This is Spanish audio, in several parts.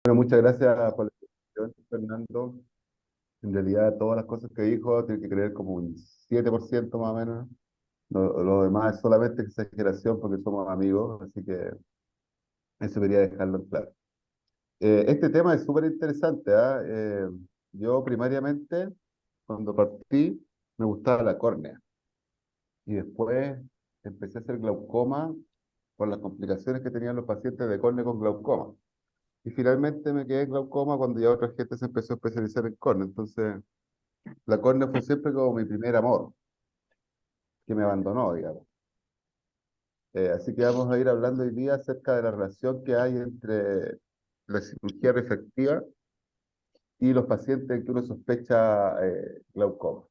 Bueno, muchas gracias por la invitación, Fernando. En realidad, todas las cosas que dijo, tiene que creer como un 7% más o menos. Lo demás es solamente exageración porque somos amigos, así que eso quería dejarlo en claro. Este tema es súper interesante, ¿ah? Yo primariamente, cuando partí, me gustaba la córnea y después empecé a hacer glaucoma por las complicaciones que tenían los pacientes de córnea con glaucoma. Y finalmente me quedé en glaucoma cuando ya otra gente se empezó a especializar en córnea. Entonces, la córnea fue siempre como mi primer amor, que me abandonó, digamos. Así que vamos a ir hablando hoy día acerca de la relación que hay entre la cirugía refractiva y los pacientes en que uno sospecha glaucoma.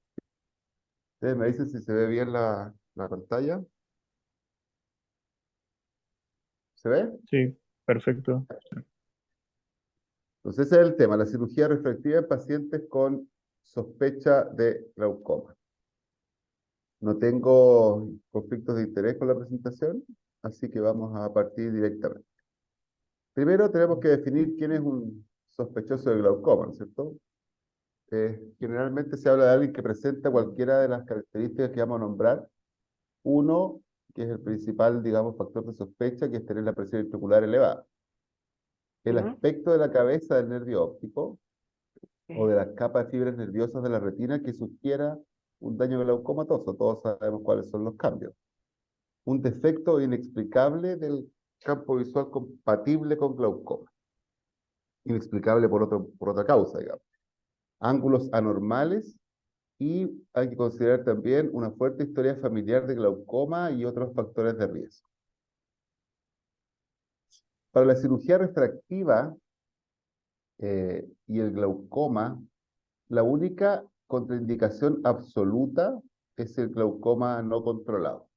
Ustedes me dicen si se ve bien la pantalla. ¿Se ve? Sí, perfecto. Entonces ese es el tema, la cirugía refractiva en pacientes con sospecha de glaucoma. No tengo conflictos de interés con la presentación, así que vamos a partir directamente. Primero tenemos que definir quién es un sospechoso de glaucoma, ¿no es cierto? Generalmente se habla de alguien que presenta cualquiera de las características que vamos a nombrar. Uno, que es el principal, digamos, factor de sospecha, que es tener la presión intraocular elevada. El aspecto de la cabeza del nervio óptico o de las capas de fibras nerviosas de la retina que sugiera un daño glaucomatoso. Todos sabemos cuáles son los cambios. Un defecto inexplicable del campo visual compatible con glaucoma. Inexplicable por otra causa, digamos. Ángulos anormales y hay que considerar también una fuerte historia familiar de glaucoma y otros factores de riesgo. Para la cirugía refractiva y el glaucoma, la única contraindicación absoluta es el glaucoma no controlado.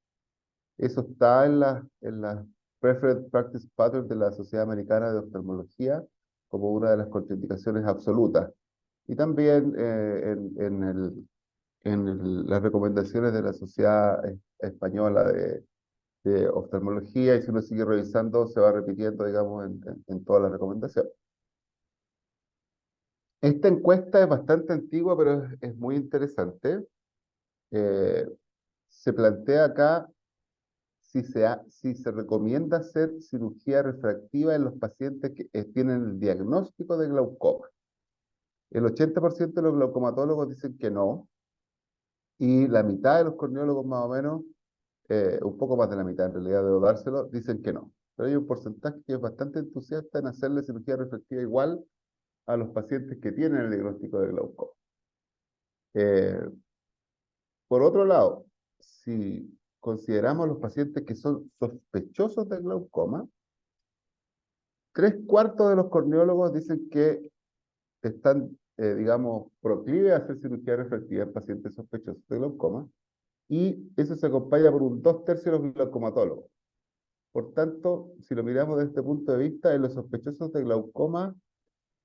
Eso está en la Preferred Practice Pattern de la Sociedad Americana de Oftalmología como una de las contraindicaciones absolutas. Y también las recomendaciones de la Sociedad Española de Oftalmología, y si uno sigue revisando, se va repitiendo, digamos, en todas las recomendaciones. Esta encuesta es bastante antigua, pero es muy interesante. Eh, Se plantea acá si se recomienda hacer cirugía refractiva en los pacientes que tienen el diagnóstico de glaucoma. El 80% de los glaucomatólogos dicen que no, y la mitad de los corneólogos más o menos, un poco más de la mitad en realidad, debo dárselo, dicen que no. Pero hay un porcentaje que es bastante entusiasta en hacerle cirugía refractiva igual a los pacientes que tienen el diagnóstico de glaucoma. Eh, por otro lado, si consideramos los pacientes que son sospechosos de glaucoma, tres cuartos de los corneólogos dicen que están, digamos, proclives a hacer cirugía refractiva en pacientes sospechosos de glaucoma, y eso se acompaña por un dos tercios de los glaucomatólogos. Por tanto, si lo miramos desde este punto de vista, en los sospechosos de glaucoma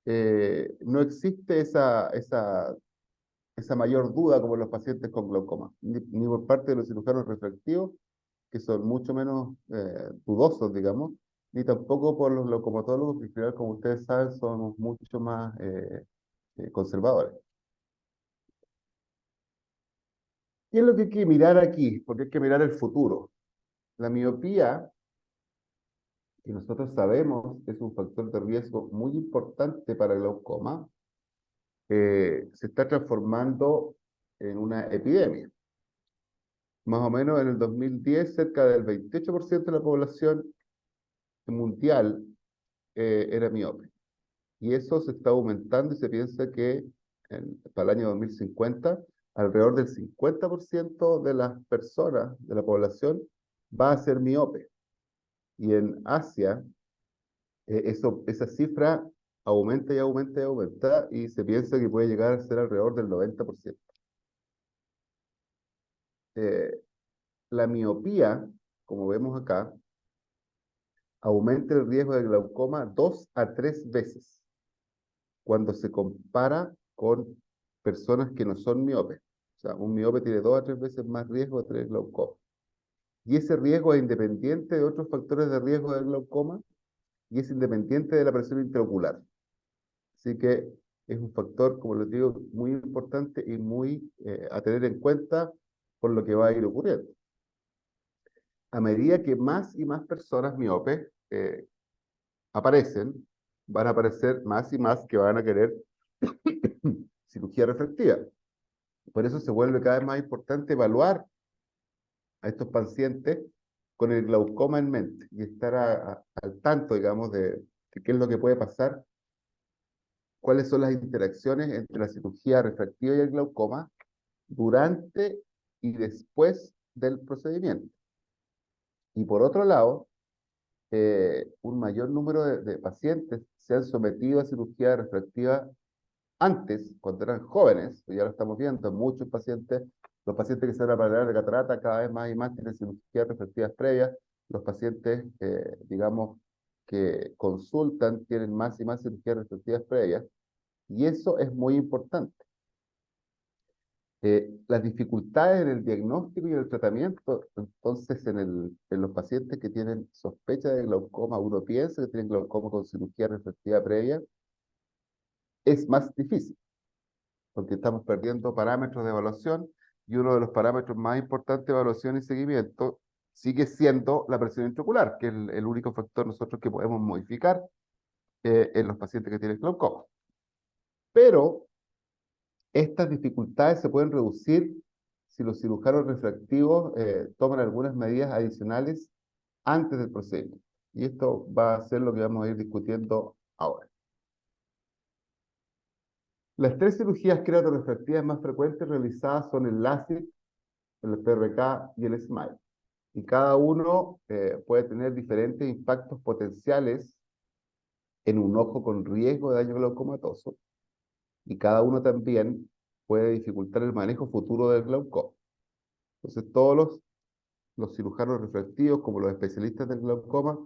no existe esa mayor duda como en los pacientes con glaucoma, ni por parte de los cirujanos refractivos, que son mucho menos dudosos, digamos, ni tampoco por los glaucomatólogos, que en general, como ustedes saben, somos mucho más conservadores. ¿Qué es lo que hay que mirar aquí? Porque hay que mirar el futuro. La miopía, que nosotros sabemos es un factor de riesgo muy importante para el glaucoma, se está transformando en una epidemia. Más o menos en el 2010, cerca del 28% de la población mundial era miope. Y eso se está aumentando y se piensa que para el año 2050, alrededor del 50% de las personas de la población va a ser miope. Y en Asia, esa cifra aumenta y aumenta y aumenta y se piensa que puede llegar a ser alrededor del 90%. Eh, la miopía, como vemos acá, aumenta el riesgo de glaucoma 2 a 3 veces cuando se compara con personas que no son miopes. O sea, un miope tiene 2 a 3 veces más riesgo de tener glaucoma. Y ese riesgo es independiente de otros factores de riesgo del glaucoma y es independiente de la presión intraocular. Así que es un factor, como les digo, muy importante y muy a tener en cuenta por lo que va a ir ocurriendo. A medida que más y más personas miopes aparecen, van a aparecer más y más que van a querer cirugía refractiva. Por eso se vuelve cada vez más importante evaluar a estos pacientes con el glaucoma en mente y estar al tanto, digamos, de qué es lo que puede pasar, cuáles son las interacciones entre la cirugía refractiva y el glaucoma durante y después del procedimiento. Y por otro lado, un mayor número de pacientes se han sometido a cirugía refractiva antes, cuando eran jóvenes, ya lo estamos viendo, muchos pacientes, los pacientes que se van a operar de catarata cada vez más y más tienen cirugías refractivas previas, los pacientes, digamos, que consultan tienen más y más cirugías refractivas previas, y eso es muy importante. Las dificultades en el diagnóstico y en el tratamiento, entonces en los pacientes que tienen sospecha de glaucoma, uno piensa que tienen glaucoma con cirugía refractiva previa, es más difícil, porque estamos perdiendo parámetros de evaluación y uno de los parámetros más importantes de evaluación y seguimiento sigue siendo la presión intraocular, que es el único factor nosotros que podemos modificar en los pacientes que tienen glaucoma. Pero estas dificultades se pueden reducir si los cirujanos refractivos toman algunas medidas adicionales antes del procedimiento. Y esto va a ser lo que vamos a ir discutiendo ahora. Las tres cirugías queratorefractivas más frecuentes realizadas son el LASIK, el PRK y el SMILE. Y cada uno puede tener diferentes impactos potenciales en un ojo con riesgo de daño glaucomatoso. Y cada uno también puede dificultar el manejo futuro del glaucoma. Entonces, todos los cirujanos refractivos, como los especialistas del glaucoma,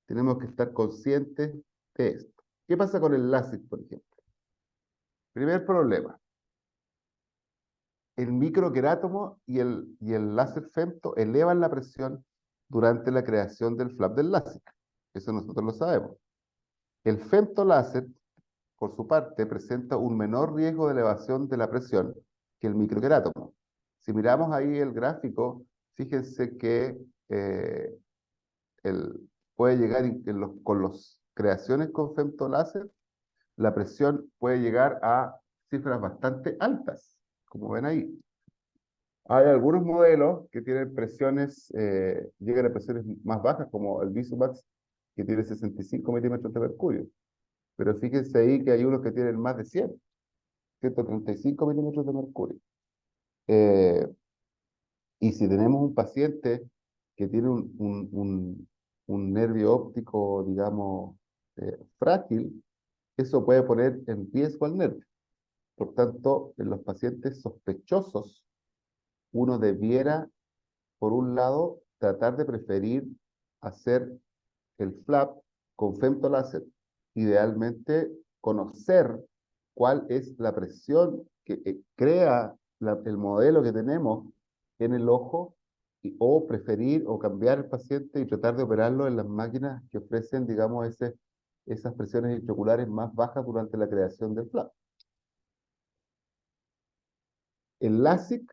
tenemos que estar conscientes de esto. ¿Qué pasa con el LASIK, por ejemplo? Primer problema, el microquerátomo y el láser femto elevan la presión durante la creación del flap del láser. Eso nosotros lo sabemos. El femtoláser, por su parte, presenta un menor riesgo de elevación de la presión que el microquerátomo. Si miramos ahí el gráfico, fíjense que eh, puede llegar con las creaciones con femtoláser, la presión puede llegar a cifras bastante altas, como ven ahí. Hay algunos modelos que tienen presiones, llegan a presiones más bajas, como el Visumax, que tiene 65 milímetros de mercurio. Pero fíjense ahí que hay unos que tienen más de 135 milímetros de mercurio. Eh, y si tenemos un paciente que tiene un nervio óptico, digamos, frágil, eso puede poner en riesgo al nervio. Por tanto, en los pacientes sospechosos, uno debiera, por un lado, tratar de preferir hacer el flap con femtoláser. Idealmente, conocer cuál es la presión que crea el modelo que tenemos en el ojo o preferir o cambiar el paciente y tratar de operarlo en las máquinas que ofrecen, digamos, esas presiones intraoculares más bajas durante la creación del flap. El LASIK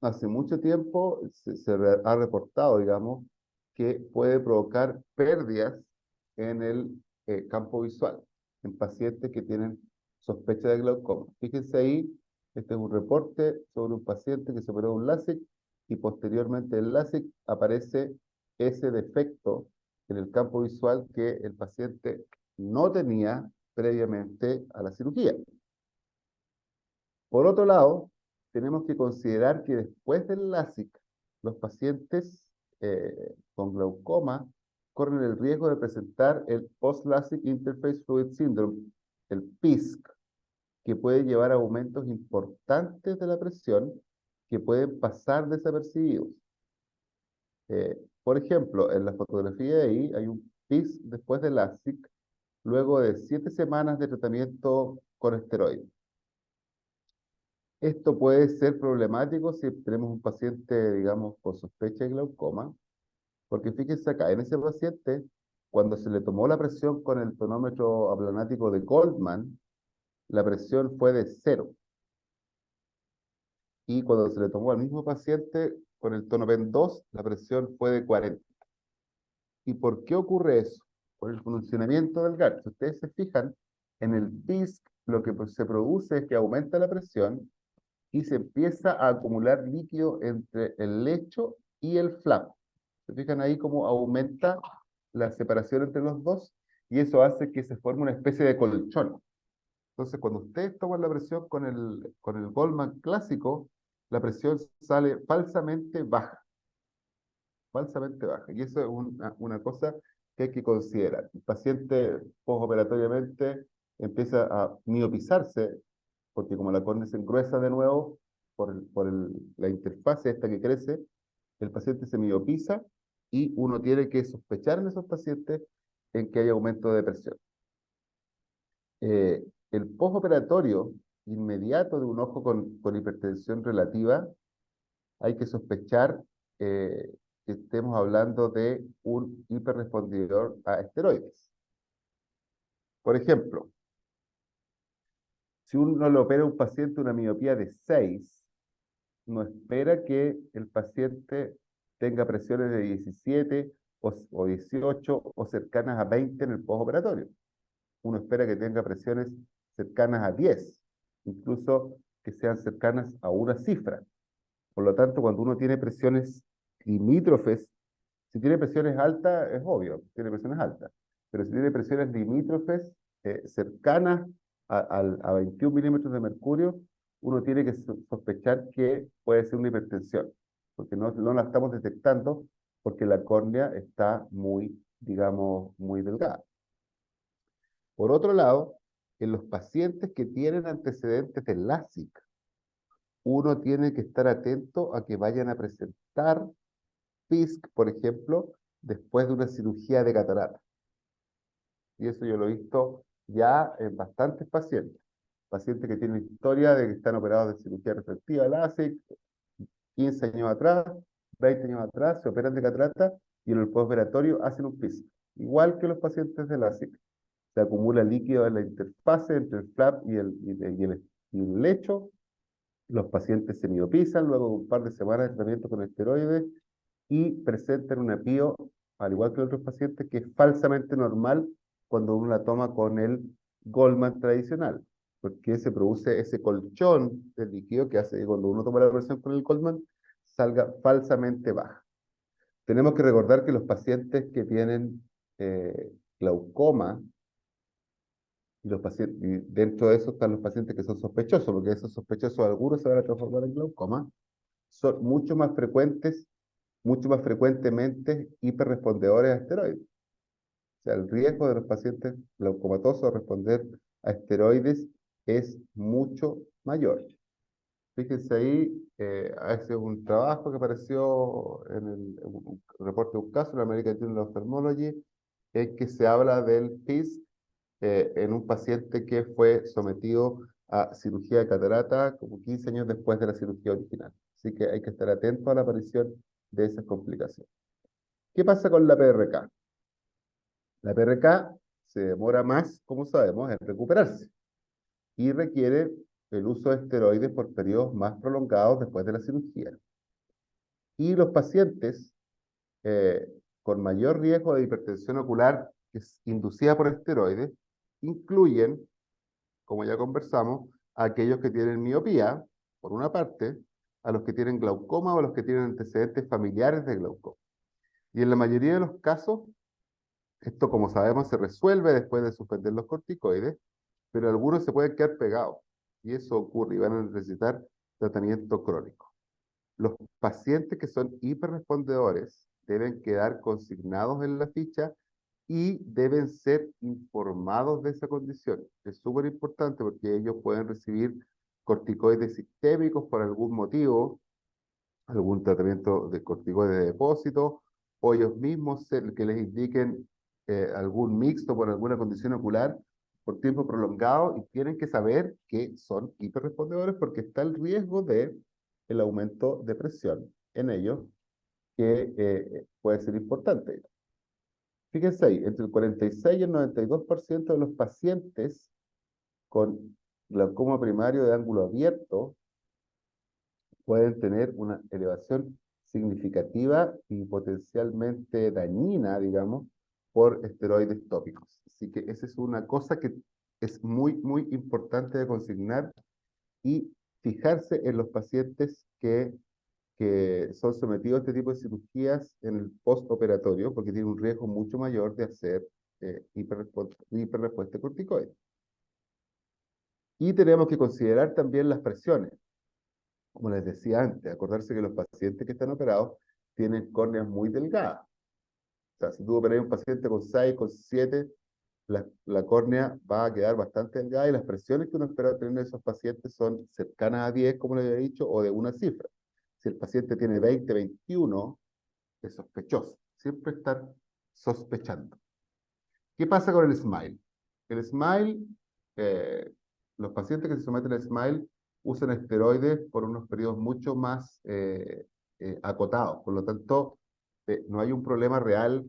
hace mucho tiempo ha reportado, digamos, que puede provocar pérdidas en el campo visual en pacientes que tienen sospecha de glaucoma. Fíjense ahí, este es un reporte sobre un paciente que se operó un LASIK y posteriormente del LASIK aparece ese defecto en el campo visual que el paciente no tenía previamente a la cirugía. Por otro lado, tenemos que considerar que después del LASIK, los pacientes con glaucoma corren el riesgo de presentar el Post-LASIK Interface Fluid Syndrome, el PISC, que puede llevar a aumentos importantes de la presión que pueden pasar desapercibidos. Por ejemplo, en la fotografía de ahí hay un PISC después del LASIK, luego de 7 semanas de tratamiento con esteroides. Esto puede ser problemático si tenemos un paciente, digamos, con sospecha de glaucoma, porque fíjense acá, en ese paciente, cuando se le tomó la presión con el tonómetro aplanático de Goldman, la presión fue de 0. Y cuando se le tomó al mismo paciente con el tonopen 2, la presión fue de 40. ¿Y por qué ocurre eso? Por el funcionamiento del GARD. Si ustedes se fijan, en el PISC lo que se produce es que aumenta la presión y se empieza a acumular líquido entre el lecho y el flap. ¿Se fijan ahí cómo aumenta la separación entre los dos? Y eso hace que se forme una especie de colchón. Entonces, cuando ustedes toman la presión con el Goldman clásico, la presión sale falsamente baja, falsamente baja. Y eso es una cosa que hay que considerar. El paciente postoperatoriamente empieza a miopizarse, porque como la córnea se engruesa de nuevo la interfase esta que crece, el paciente se miopiza y uno tiene que sospechar en esos pacientes en que hay aumento de presión. El postoperatorio inmediato de un ojo con hipertensión relativa, hay que sospechar que estemos hablando de un hiperrespondidor a esteroides. Por ejemplo, si uno le opera a un paciente una miopía de 6, no espera que el paciente tenga presiones de 17 o 18 o cercanas a 20 en el postoperatorio. Uno espera que tenga presiones cercanas a 10, incluso que sean cercanas a una cifra. Por lo tanto, cuando uno tiene presiones limítrofes, si tiene presiones altas, es obvio, tiene presiones altas, pero si tiene presiones limítrofes cercanas a 21 milímetros de mercurio, uno tiene que sospechar que puede ser una hipertensión, porque no la estamos detectando porque la córnea está muy, digamos, muy delgada. Por otro lado, en los pacientes que tienen antecedentes de LASIK, uno tiene que estar atento a que vayan a presentar PISC, por ejemplo, después de una cirugía de catarata. Y eso yo lo he visto ya en bastantes pacientes. Pacientes que tienen historia de que están operados de cirugía refractiva LASIK, 15 años atrás, 20 años atrás, se operan de catarata y en el postoperatorio hacen un PISC. Igual que los pacientes de LASIK. Se acumula líquido en la interfase entre el flap y el lecho. Los pacientes se miopizan luego de un par de semanas de tratamiento con esteroides y presentan una PIO, al igual que otros pacientes, que es falsamente normal cuando uno la toma con el Goldman tradicional, porque se produce ese colchón de líquido que hace que cuando uno toma la presión con el Goldman salga falsamente baja. Tenemos que recordar que los pacientes que tienen glaucoma, y dentro de eso están los pacientes que son sospechosos, porque esos sospechosos algunos se van a transformar en glaucoma, son mucho más frecuentemente hiperrespondedores a esteroides. O sea, el riesgo de los pacientes glaucomatosos a responder a esteroides es mucho mayor. Fíjense ahí, ese es un trabajo que apareció en un reporte de un caso en la American Journal of Ophthalmology, en que se habla del PIS en un paciente que fue sometido a cirugía de catarata como 15 años después de la cirugía original. Así que hay que estar atento a la aparición de esas complicaciones. ¿Qué pasa con la PRK? La PRK se demora más, como sabemos, en recuperarse y requiere el uso de esteroides por periodos más prolongados después de la cirugía. Y los pacientes eh, con mayor riesgo de hipertensión ocular que es inducida por esteroides incluyen, como ya conversamos, a aquellos que tienen miopía, por una parte, a los que tienen glaucoma o a los que tienen antecedentes familiares de glaucoma. Y en la mayoría de los casos, esto, como sabemos, se resuelve después de suspender los corticoides, pero algunos se pueden quedar pegados. Y eso ocurre y van a necesitar tratamiento crónico. Los pacientes que son hiperrespondedores deben quedar consignados en la ficha y deben ser informados de esa condición. Es súper importante porque ellos pueden recibir corticoides sistémicos por algún motivo, algún tratamiento de corticoides de depósito, o ellos mismos que les indiquen algún mixto por alguna condición ocular por tiempo prolongado y tienen que saber que son hiperrespondedores porque está el riesgo de el aumento de presión en ellos que puede ser importante. Fíjense ahí, entre el 46 y el 92% de los pacientes con glaucoma primario de ángulo abierto pueden tener una elevación significativa y potencialmente dañina, digamos, por esteroides tópicos. Así que esa es una cosa que es muy, muy importante de consignar y fijarse en los pacientes que son sometidos a este tipo de cirugías en el postoperatorio, porque tienen un riesgo mucho mayor de hacer hiperrespuesta corticoide. Y tenemos que considerar también las presiones. Como les decía antes, acordarse que los pacientes que están operados tienen córneas muy delgadas. O sea, si tú operas a un paciente con 6, con 7, la córnea va a quedar bastante delgada y las presiones que uno espera tener en esos pacientes son cercanas a 10, como les había dicho, o de una cifra. Si el paciente tiene 20, 21, es sospechoso. Siempre estar sospechando. ¿Qué pasa con el SMILE? El SMILE, eh, los pacientes que se someten al SMILE usan esteroides por unos periodos mucho más acotados. Por lo tanto, no hay un problema real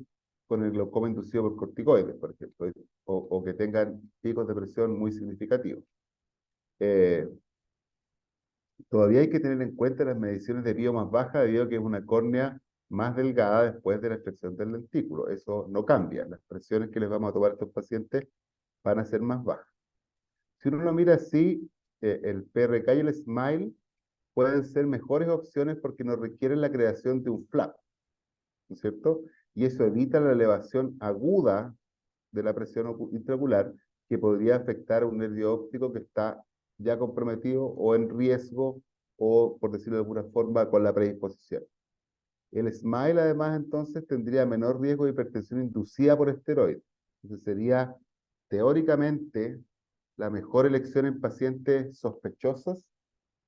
con el glaucoma inducido por corticoides, por ejemplo, o que tengan picos de presión muy significativos. Eh, Todavía hay que tener en cuenta las mediciones de PIO más bajas debido a que es una córnea más delgada después de la extracción del lentículo. Eso no cambia. Las presiones que les vamos a tomar a estos pacientes van a ser más bajas. Si uno lo mira así, el PRK y el SMILE pueden ser mejores opciones porque no requieren la creación de un flap, ¿no es cierto? Y eso evita la elevación aguda de la presión intraocular que podría afectar a un nervio óptico que está ya comprometido o en riesgo o, por decirlo de alguna forma, con la predisposición. El SMILE, además, entonces tendría menor riesgo de hipertensión inducida por esteroides. Entonces sería teóricamente la mejor elección en pacientes sospechosos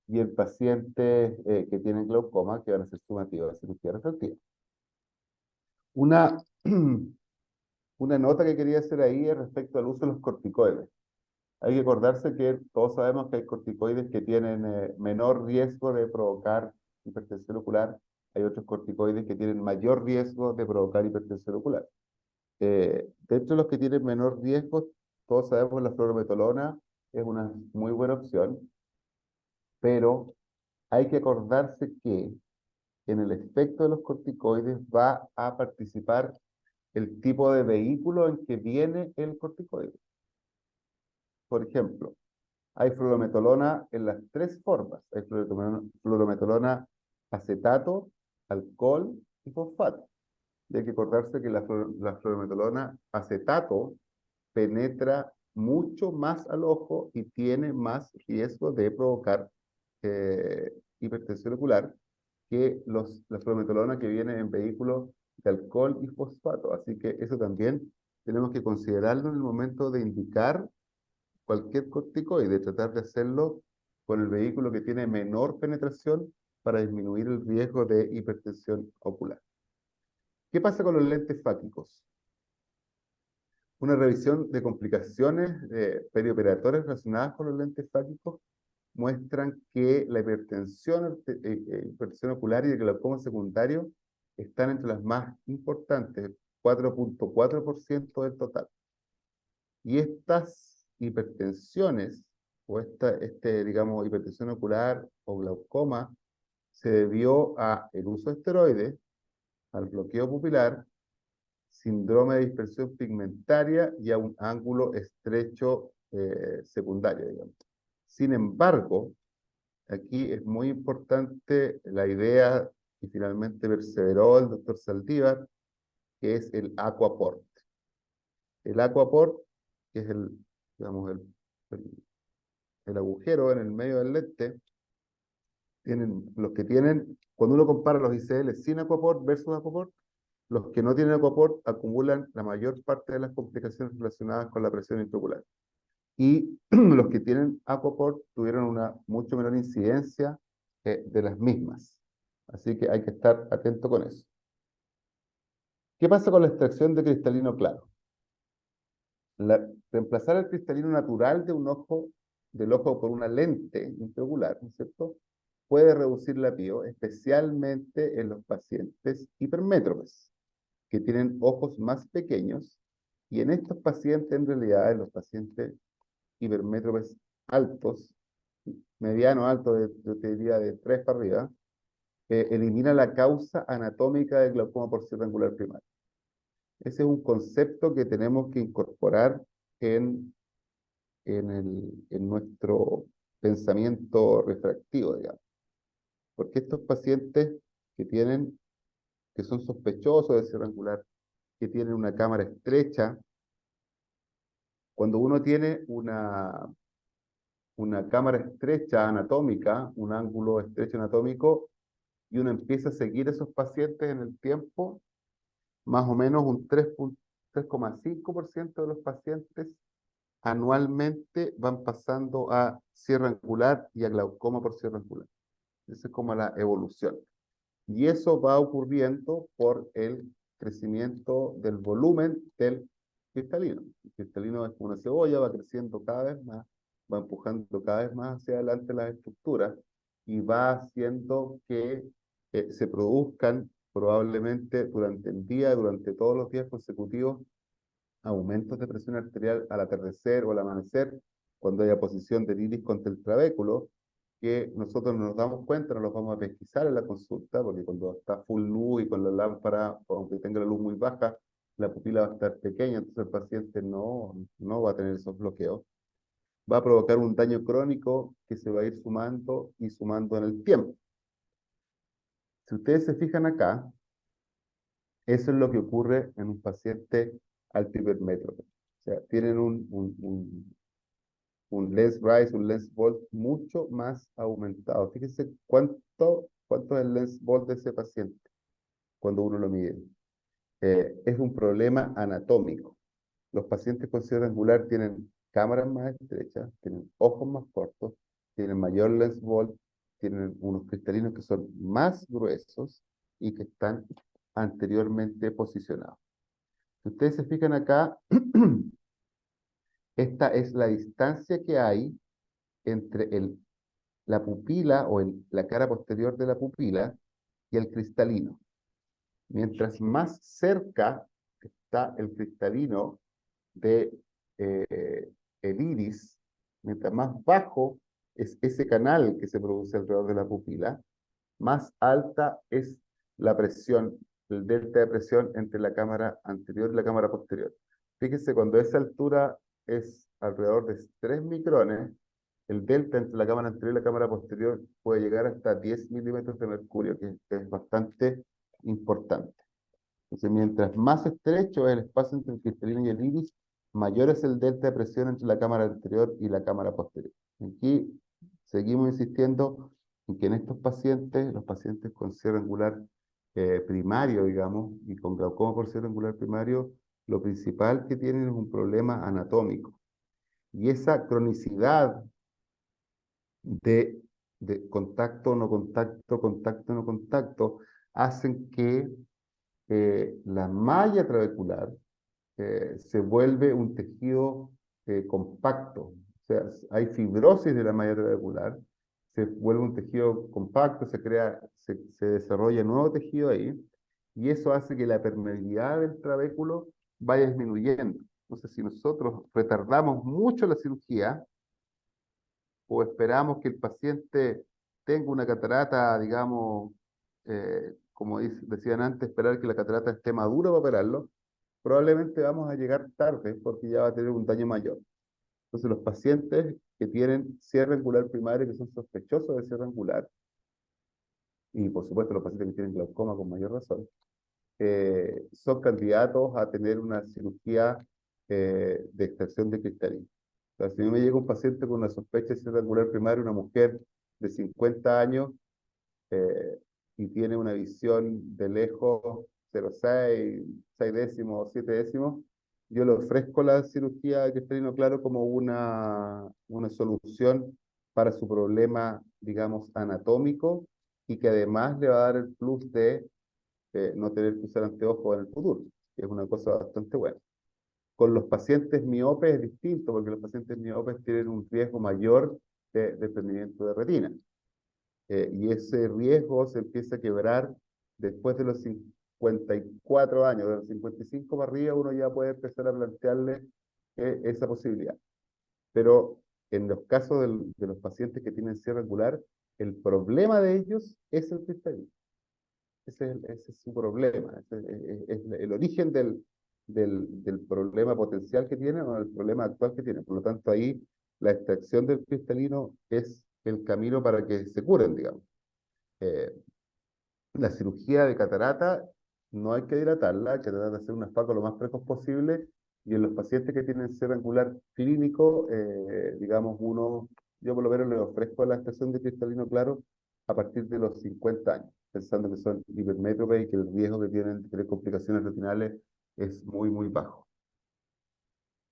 y en pacientes que tienen glaucoma, que van a ser sometidos a cirugía refractiva. Una, una nota que quería hacer ahí es respecto al uso de los corticoides. Hay que acordarse que todos sabemos que hay corticoides que tienen menor riesgo de provocar hipertensión ocular. Hay otros corticoides que tienen mayor riesgo de provocar hipertensión ocular. Dentro de los que tienen menor riesgo, todos sabemos que la fluorometolona es una muy buena opción, pero hay que acordarse que en el efecto de los corticoides va a participar el tipo de vehículo en que viene el corticoide. Por ejemplo, hay fluorometolona en las tres formas. Hay fluorometolona acetato, alcohol y fosfato. Y hay que acordarse que la fluorometolona acetato penetra mucho más al ojo y tiene más riesgo de provocar hipertensión ocular que la fluorometolona que viene en vehículos de alcohol y fosfato. Así que eso también tenemos que considerarlo en el momento de indicar cualquier corticoide, tratar de hacerlo con el vehículo que tiene menor penetración para disminuir el riesgo de hipertensión ocular. ¿Qué pasa con los lentes fáquicos? Una revisión de complicaciones perioperatorias relacionadas con los lentes fáquicos muestran que la hipertensión ocular y el glaucoma secundario están entre las más importantes, 4,4% del total. Y estas hipertensiones, o digamos, hipertensión ocular o glaucoma, se debió a el uso de esteroides, al bloqueo pupilar, síndrome de dispersión pigmentaria y a un ángulo estrecho secundario, digamos. Sin embargo, aquí es muy importante la idea que finalmente perseveró el doctor Saldívar, que es el aquaport. El aquaport, que es digamos, el agujero en el medio del lente, los que tienen, cuando uno compara los ICL sin aquaport versus aquaport, los que no tienen aquaport acumulan la mayor parte de las complicaciones relacionadas con la presión intraocular. Y los que tienen aquaport tuvieron una mucho menor incidencia de las mismas. Así que hay que estar atento con eso. ¿Qué pasa con la extracción de cristalino claro? Reemplazar el cristalino natural del ojo por una lente intraocular, ¿no es cierto? Puede reducir la PIO, especialmente en los pacientes hipermétropes, que tienen ojos más pequeños, y en estos pacientes, en realidad, en los pacientes hipermétropes altos, mediano alto, yo te diría de 3 para arriba, elimina la causa anatómica del glaucoma por cierre angular primario. Ese es un concepto que tenemos que incorporar en, en nuestro pensamiento refractivo, digamos. Porque estos pacientes que tienen, que son sospechosos de cierre angular, que tienen una cámara estrecha, cuando uno tiene una cámara estrecha anatómica, un ángulo estrecho anatómico, y uno empieza a seguir esos pacientes en el tiempo, más o menos un 3,5% de los pacientes anualmente van pasando a cierre angular y a glaucoma por cierre angular. Esa es como la evolución. Y eso va ocurriendo por el crecimiento del volumen del cristalino. El cristalino es como una cebolla, va creciendo cada vez más, va empujando cada vez más hacia adelante las estructuras y va haciendo que se produzcan probablemente durante el día, durante todos los días consecutivos, aumentos de presión arterial al atardecer o al amanecer, cuando haya posición del iris contra el trabéculo, que nosotros no nos damos cuenta, no los vamos a pesquisar en la consulta, porque cuando está full luz y con la lámpara, aunque tenga la luz muy baja, la pupila va a estar pequeña, entonces el paciente no va a tener esos bloqueos. Va a provocar un daño crónico que se va a ir sumando y sumando en el tiempo. Si ustedes se fijan acá, eso es lo que ocurre en un paciente alto hipermétrope. O sea, tienen un lens rise, un lens volt mucho más aumentado. Fíjense cuánto es el lens volt de ese paciente cuando uno lo mide. Es un problema anatómico. Los pacientes con cierre angular tienen cámaras más estrechas, tienen ojos más cortos, tienen mayor lens volt, tienen unos cristalinos que son más gruesos y que están anteriormente posicionados. Si ustedes se fijan acá, esta es la distancia que hay entre la pupila o la cara posterior de la pupila y el cristalino. Mientras más cerca está el cristalino de el iris, mientras más bajo es ese canal que se produce alrededor de la pupila, más alta es la presión, el delta de presión entre la cámara anterior y la cámara posterior. Fíjese, cuando esa altura es alrededor de 3 micrones, el delta entre la cámara anterior y la cámara posterior puede llegar hasta 10 milímetros de mercurio, que es bastante importante. Entonces, mientras más estrecho es el espacio entre el cristalino y el iris, mayor es el delta de presión entre la cámara anterior y la cámara posterior. Aquí seguimos insistiendo en que en estos pacientes, los pacientes con cierre angular primario, digamos, y con glaucoma por cierre angular primario, lo principal que tienen es un problema anatómico. Y esa cronicidad de, de contacto, no contacto, contacto, no contacto, hacen que la malla trabecular se vuelve un tejido compacto. O sea, hay fibrosis de la malla trabecular, se vuelve un tejido compacto, se desarrolla nuevo tejido ahí, y eso hace que la permeabilidad del trabéculo vaya disminuyendo. Entonces, si nosotros retardamos mucho la cirugía, o esperamos que el paciente tenga una catarata, digamos, como decían antes, esperar que la catarata esté madura para operarlo, probablemente vamos a llegar tarde porque ya va a tener un daño mayor. Entonces, los pacientes que tienen cierre angular primario, que son sospechosos de cierre angular, y por supuesto los pacientes que tienen glaucoma con mayor razón, son candidatos a tener una cirugía de extracción de cristalina. O sea, si a mí me llega un paciente con una sospecha de cierre angular primario, una mujer de 50 años, eh, y tiene una visión de lejos 0,6, 6 décimos, 7 décimos, yo le ofrezco la cirugía de cristalino claro como una solución para su problema, digamos, anatómico y que además le va a dar el plus de no tener que usar anteojos en el futuro, que es una cosa bastante buena. Con los pacientes miopes es distinto, porque los pacientes miopes tienen un riesgo mayor de desprendimiento de retina. Y ese riesgo se empieza a quebrar después de los 54 años, de los 55 para arriba, uno ya puede empezar a plantearle esa posibilidad. Pero en los casos de los pacientes que tienen cierre angular, el problema de ellos es el cristalino. Ese es su problema, es el origen del problema potencial que tienen o el problema actual que tienen. Por lo tanto, ahí la extracción del cristalino es el camino para que se curen, digamos. Eh, la cirugía de catarata no hay que dilatarla, hay que tratar de hacer un FACO lo más precoz posible, y en los pacientes que tienen cierre angular clínico, digamos, yo por lo menos les ofrezco la extracción de cristalino claro a partir de los 50 años, pensando que son hipermétropes y que el riesgo que tienen de tener complicaciones retinales es muy, muy bajo.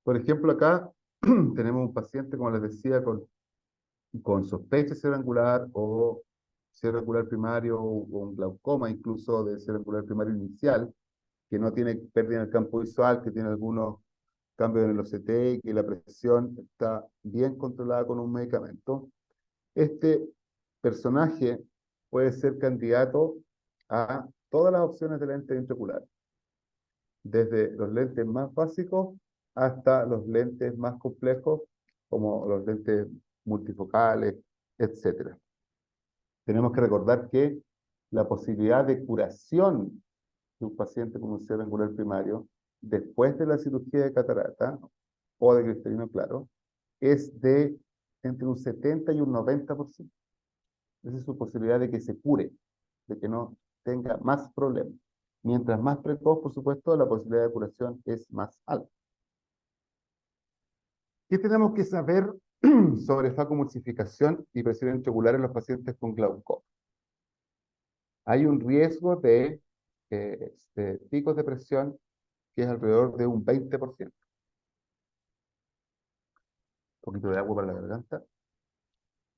Por ejemplo, acá tenemos un paciente, como les decía, con sospecha de cierre angular o cierre angular primario o un glaucoma incluso de cierre angular primario inicial, que no tiene pérdida en el campo visual, que tiene algunos cambios en el OCT y que la presión está bien controlada con un medicamento. Este personaje puede ser candidato a todas las opciones de lente intraocular, desde los lentes más básicos hasta los lentes más complejos, como los lentes multifocales, etcétera. Tenemos que recordar que la posibilidad de curación de un paciente con un cierre angular primario después de la cirugía de catarata o de cristalino claro es de entre un 70 y un 90%. Esa es su posibilidad de que se cure, de que no tenga más problemas. Mientras más precoz, por supuesto, la posibilidad de curación es más alta. ¿Qué tenemos que saber sobre facomulsificación y presión intraocular en los pacientes con glaucoma? Hay un riesgo de picos de presión que es alrededor de un 20%. Un poquito de agua para la garganta.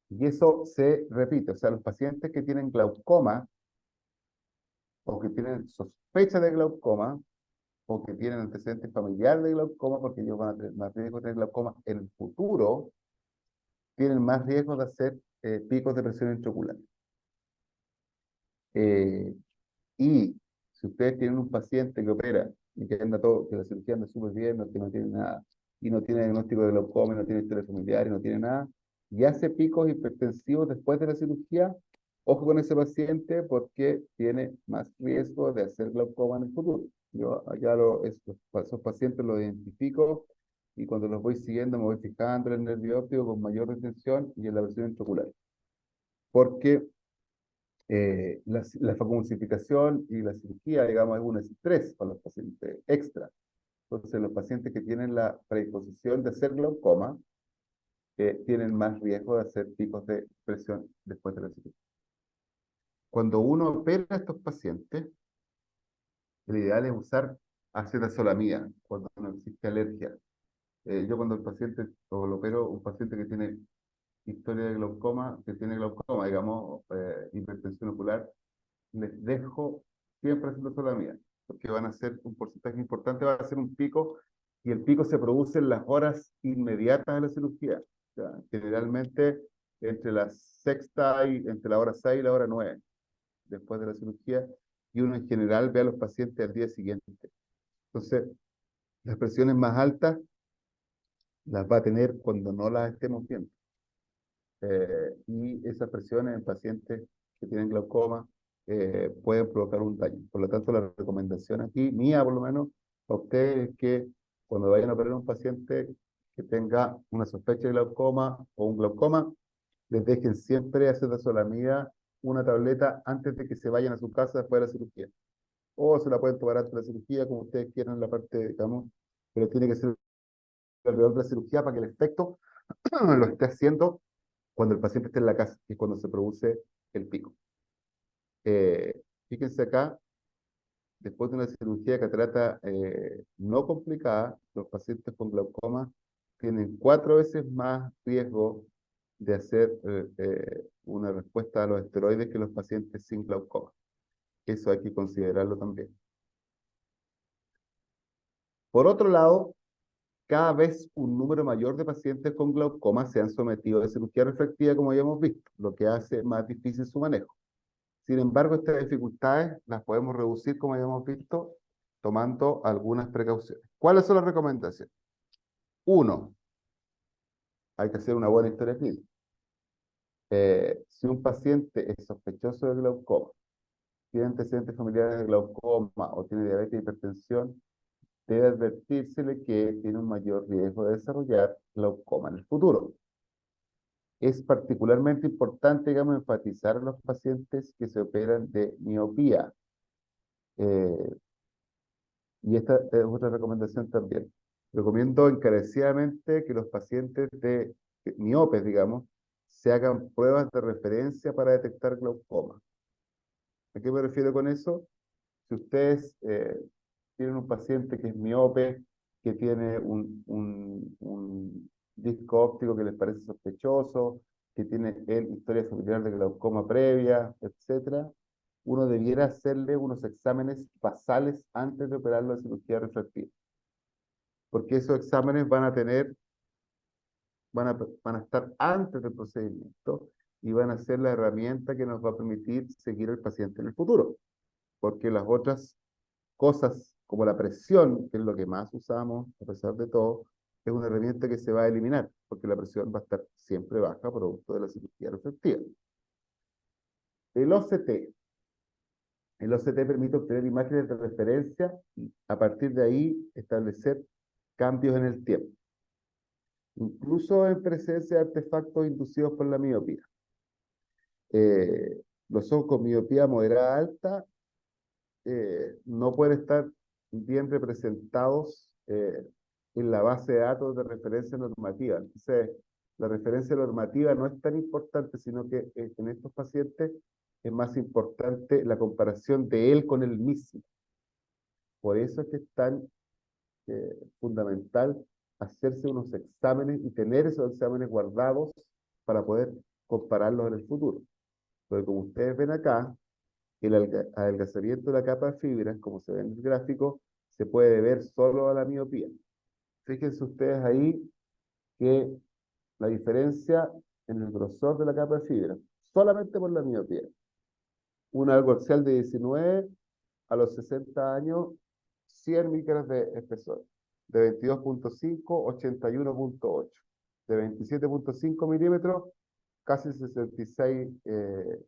Y eso se repite, o sea, los pacientes que tienen glaucoma o que tienen sospecha de glaucoma o que tienen antecedentes familiares de glaucoma, porque ellos van a tener más riesgo de tener glaucoma en el futuro, tienen más riesgo de hacer picos de presión intraocular. Eh, y si ustedes tienen un paciente que opera y que anda todo, que la cirugía anda súper bien, que no tiene nada, y no tiene diagnóstico de glaucoma, y no tiene historia familiar, y no tiene nada, y hace picos hipertensivos después de la cirugía, ojo con ese paciente porque tiene más riesgo de hacer glaucoma en el futuro. Yo allá esos pacientes los identifico y cuando los voy siguiendo me voy fijando en el nervio óptico con mayor retención y en la presión intraocular. Porque la facomulsificación y la cirugía, digamos, es un estrés para los pacientes extra. Entonces, los pacientes que tienen la predisposición de hacer glaucoma tienen más riesgo de hacer picos de presión después de la cirugía. Cuando uno opera a estos pacientes, el ideal es usar acetazolamida cuando no existe alergia. Yo cuando el paciente, o lo opero, un paciente que tiene historia de glaucoma, que tiene glaucoma, digamos, hipertensión ocular, les dejo siempre haciendo solamida, porque van a ser un porcentaje importante, va a ser un pico, y el pico se produce en las horas inmediatas de la cirugía. O sea, generalmente entre la sexta y entre la hora 6 y la hora 9 después de la cirugía, y uno en general ve a los pacientes al día siguiente. Entonces, las presiones más altas las va a tener cuando no las estemos viendo. Y esas presiones en pacientes que tienen glaucoma pueden provocar un daño. Por lo tanto, la recomendación aquí, mía por lo menos, a ustedes es que cuando vayan a operar a un paciente que tenga una sospecha de glaucoma o un glaucoma, les dejen siempre acetazolamida, una tableta antes de que se vayan a su casa después de la cirugía. O se la pueden tomar antes de la cirugía, como ustedes quieran en la parte, digamos, pero tiene que ser alrededor de la cirugía para que el efecto lo esté haciendo cuando el paciente esté en la casa, que es cuando se produce el pico. Fíjense acá, después de una cirugía de catarata no complicada, los pacientes con glaucoma tienen 4 veces más riesgo de hacer una respuesta a los esteroides que los pacientes sin glaucoma. Eso hay que considerarlo también. Por otro lado, cada vez un número mayor de pacientes con glaucoma se han sometido a cirugía refractiva, como ya hemos visto, lo que hace más difícil su manejo. Sin embargo, estas dificultades las podemos reducir, como ya hemos visto, tomando algunas precauciones. ¿Cuáles son las recomendaciones? Uno, hay que hacer una buena historia clínica. Si un paciente es sospechoso de glaucoma, tiene antecedentes familiares de glaucoma o tiene diabetes e hipertensión, debe advertírsele que tiene un mayor riesgo de desarrollar glaucoma en el futuro. Es particularmente importante, digamos, enfatizar a los pacientes que se operan de miopía. Eh, y esta es otra recomendación también. Recomiendo encarecidamente que los pacientes de miopes, digamos, se hagan pruebas de referencia para detectar glaucoma. ¿A qué me refiero con eso? Si ustedes tienen un paciente que es miope, que tiene un disco óptico que les parece sospechoso, que tiene historia familiar de glaucoma previa, etcétera, uno debiera hacerle unos exámenes basales antes de operarlo de cirugía refractiva, porque esos exámenes van a estar antes del procedimiento y van a ser la herramienta que nos va a permitir seguir al paciente en el futuro, porque las otras cosas como la presión, que es lo que más usamos a pesar de todo, es una herramienta que se va a eliminar, porque la presión va a estar siempre baja producto de la cirugía refractiva. El OCT. El OCT permite obtener imágenes de referencia y a partir de ahí establecer cambios en el tiempo, incluso en presencia de artefactos inducidos por la miopía. Los ojos con miopía moderada alta no pueden estar bien representados en la base de datos de referencia normativa. Entonces, la referencia normativa no es tan importante, sino que en estos pacientes es más importante la comparación de él con el mismo. Por eso es que es tan fundamental hacerse unos exámenes y tener esos exámenes guardados para poder compararlos en el futuro. Porque como ustedes ven acá, el adelgazamiento de la capa de fibras, como se ve en el gráfico, se puede deber solo a la miopía. Fíjense ustedes ahí que la diferencia en el grosor de la capa de fibra, solamente por la miopía. Un algo axial de 19 a los 60 años, 100 micras de espesor. De 22.5, 81.8. De 27.5 milímetros, casi 66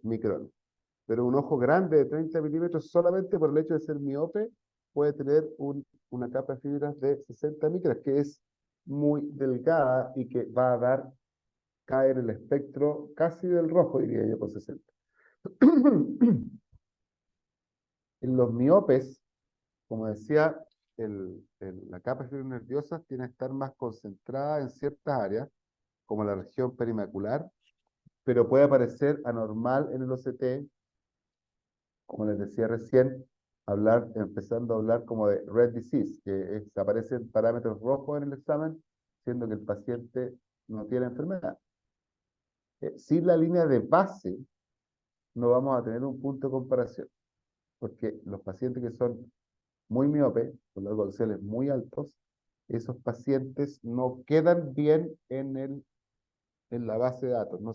micrones. Pero un ojo grande de 30 milímetros, solamente por el hecho de ser miope, puede tener una capa de fibras de 60 micras, que es muy delgada y que va a caer en el espectro casi del rojo, diría yo, con 60. En los miopes, como decía, la capa de fibras nerviosas tiene que estar más concentrada en ciertas áreas, como la región perimacular, pero puede aparecer anormal en el OCT, como les decía recién, empezando a hablar como de red disease, que aparecen parámetros rojos en el examen, siendo que el paciente no tiene enfermedad. Sin la línea de base, no vamos a tener un punto de comparación, porque los pacientes que son muy miopes, con los golceles muy altos, esos pacientes no quedan bien en la base de datos, no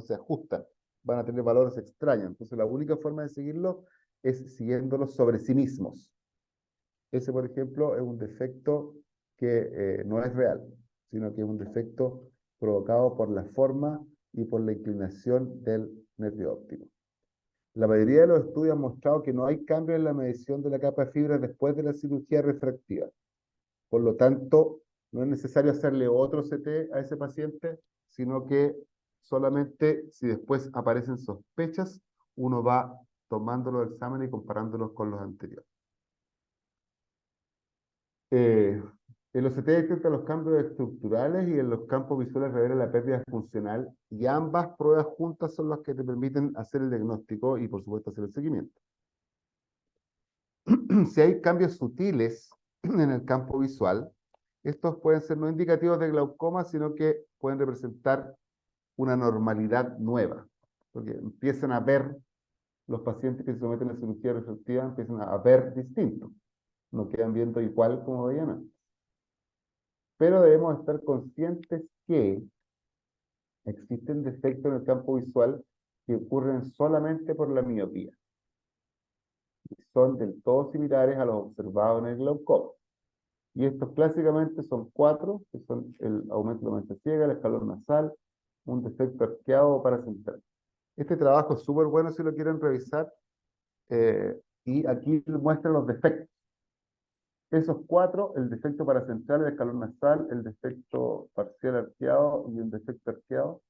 se ajustan, van a tener valores extraños. Entonces, la única forma de seguirlo es siguiéndolos sobre sí mismos. Ese, por ejemplo, es un defecto que no es real, sino que es un defecto provocado por la forma y por la inclinación del nervio óptico. La mayoría de los estudios han mostrado que no hay cambio en la medición de la capa de fibra después de la cirugía refractiva. Por lo tanto, no es necesario hacerle otro CT a ese paciente, sino que solamente si después aparecen sospechas, uno va tomando los exámenes y comparándolos con los anteriores. Eh, el OCT detecta los cambios estructurales y en los campos visuales revela la pérdida funcional y ambas pruebas juntas son las que te permiten hacer el diagnóstico y por supuesto hacer el seguimiento. Si hay cambios sutiles en el campo visual, estos pueden ser no indicativos de glaucoma, sino que pueden representar una normalidad nueva, porque empiezan a ver los pacientes que se someten a cirugía refractiva, empiezan a ver distinto, no quedan viendo igual como veían antes. Pero debemos estar conscientes que existen defectos en el campo visual que ocurren solamente por la miopía. Y son del todo similares a los observados en el glaucoma. Y estos clásicamente son cuatro, que son el aumento de la mancha ciega, el escalón nasal, un defecto arqueado paracentral. Este trabajo es súper bueno si lo quieren revisar, y aquí muestran los defectos. Esos cuatro, el defecto paracentral, el escalón nasal, el defecto parcial arqueado y el defecto arqueado,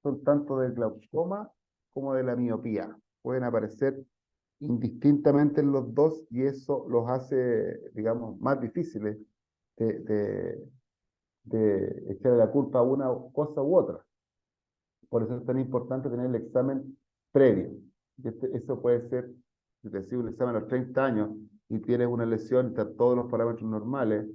son tanto del glaucoma como de la miopía. Pueden aparecer indistintamente en los dos y eso los hace, digamos, más difíciles de, de, de echarle la culpa a una cosa u otra. Por eso es tan importante tener el examen previo. Eso puede ser, si te haces un examen a los 30 años y tienes una lesión, está todos los parámetros normales,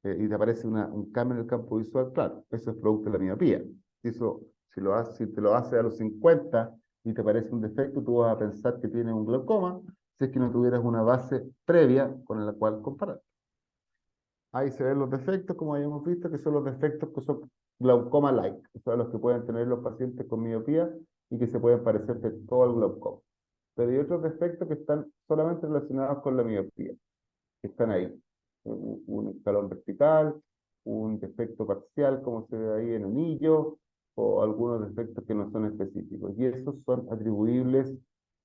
y te aparece un cambio en el campo visual, claro, eso es producto de la miopía. Si te lo hace a los 50 y te aparece un defecto, tú vas a pensar que tienes un glaucoma, si es que no tuvieras una base previa con la cual comparar. Ahí se ven los defectos, como habíamos visto, que son los defectos que son glaucoma-like, que son los que pueden tener los pacientes con miopía y que se pueden parecer de todo al glaucoma. Pero hay otros defectos que están solamente relacionados con la miopía, que están ahí. Un escalón vertical, un defecto parcial, como se ve ahí en anillo, o algunos defectos que no son específicos. Y esos son atribuibles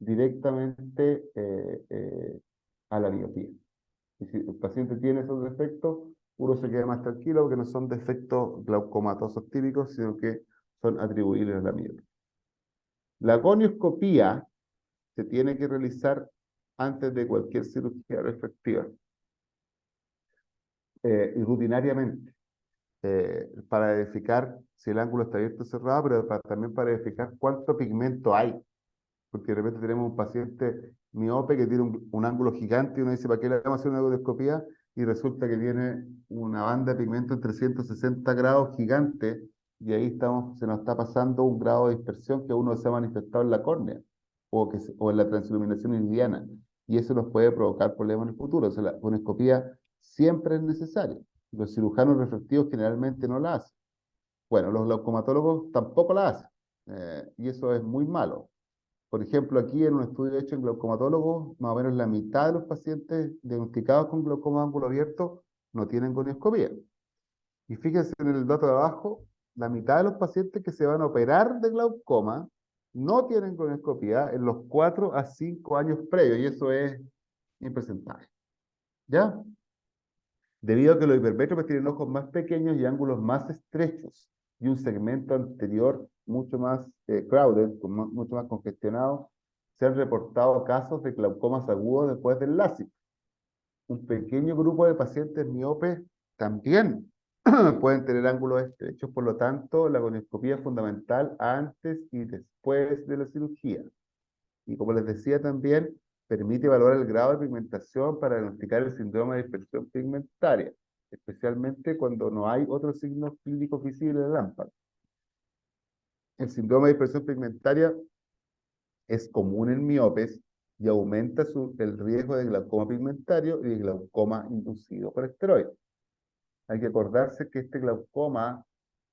directamente a la miopía. Y si el paciente tiene esos defectos, uno se queda más tranquilo porque no son defectos glaucomatosos típicos, sino que son atribuibles a la miopía. La gonioscopía se tiene que realizar antes de cualquier cirugía refractiva, y rutinariamente, para verificar si el ángulo está abierto o cerrado, pero también para verificar cuánto pigmento hay, porque de repente tenemos un paciente miope que tiene un ángulo gigante y uno dice, ¿para qué le vamos a hacer una gonioscopía? Y resulta que tiene una banda de pigmento en 360 grados gigante, y ahí se nos está pasando un grado de dispersión que uno se ha manifestado en la córnea o en la transiluminación iridiana, y eso nos puede provocar problemas en el futuro. O sea, la gonioscopía siempre es necesaria. Los cirujanos refractivos generalmente no la hacen. Bueno, los glaucomatólogos tampoco la hacen, y eso es muy malo. Por ejemplo, aquí en un estudio hecho en glaucomatólogos, más o menos la mitad de los pacientes diagnosticados con glaucoma de ángulo abierto no tienen gonioscopía. Y fíjense en el dato de abajo, la mitad de los pacientes que se van a operar de glaucoma no tienen gonioscopía en los 4 a 5 años previos, y eso es impresentable. ¿Ya? Debido a que los hipermétropes tienen ojos más pequeños y ángulos más estrechos, y un segmento anterior mucho más crowded, mucho más congestionado, se han reportado casos de glaucomas agudos después del LASIK. Un pequeño grupo de pacientes miopes también pueden tener ángulos estrechos, por lo tanto, la gonioscopía es fundamental antes y después de la cirugía. Y como les decía también, permite evaluar el grado de pigmentación para diagnosticar el síndrome de dispersión pigmentaria, especialmente cuando no hay otros signos clínicos visibles de lámpara. El síndrome de dispersión pigmentaria es común en miopes y aumenta el riesgo de glaucoma pigmentario y de glaucoma inducido por esteroides. Hay que acordarse que este glaucoma